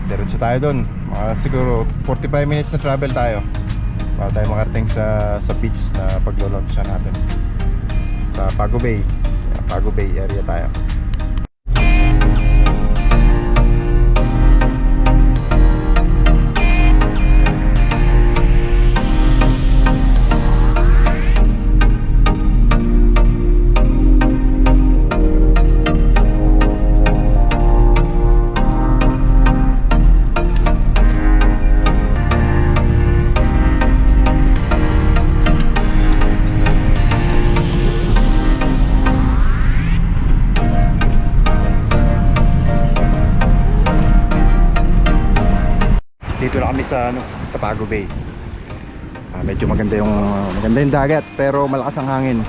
diretso tayo doon. Mga siguro 45 minutes na travel tayo para tayo makarating sa beach na paglo-launch natin sa Pago Bay. Pago Bay area tayo. Dito na kami sa Pago Bay. Medyo maganda yung dagat pero malakas ang hangin.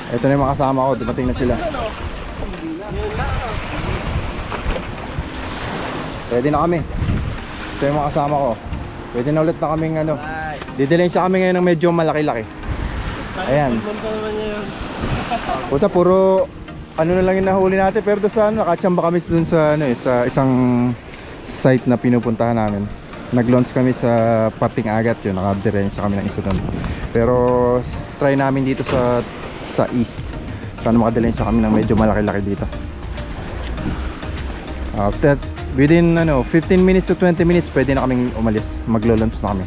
Ito na yung mga kasama ko, dumating na sila. Pwede na kami. Ito yung mga kasama ko. Pwede na ulit na kaming didilhin siya kami ngayon ng medyo malaki-laki. Ayan. Puta, puro na lang yung nahuli natin, pero doon sa nakachamba kami doon sa sa isang site na pinupuntahan namin. Nag-launch kami sa parting agat yun, nakadirensya kami ng isa doon. Pero try namin dito sa east. Sana makadilensya kami ng medyo malaki-laki dito. After within 15 minutes to 20 minutes pwede na kaming umalis. Maglo-launch na kami.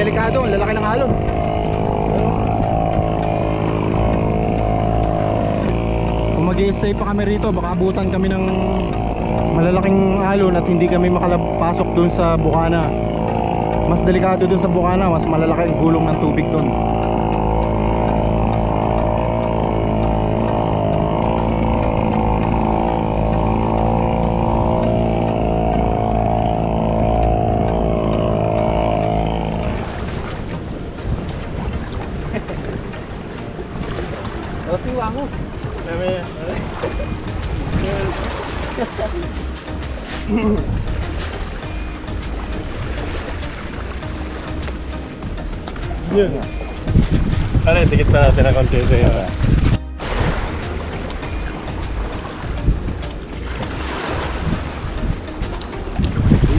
delikado, ang lalaki ng alon. Kung mag-i-stay pa kami rito, baka abutan kami ng malalaking alon at hindi kami makalapasok dun sa bukana. Mas delikado dun sa bukana, mas malalaki ang gulong ng tubig dun. Siwa mo. Yun. Ano, tikit pa natin ang konti sa'yo.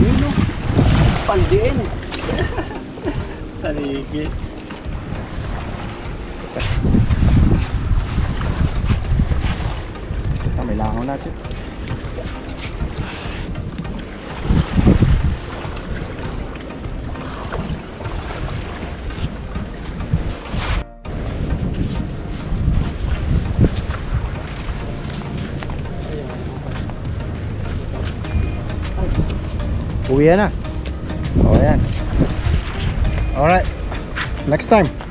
Yun o. Pandiin. Saligit. May langaw natin. Uwi na. Oh, yan. Alright. Next time.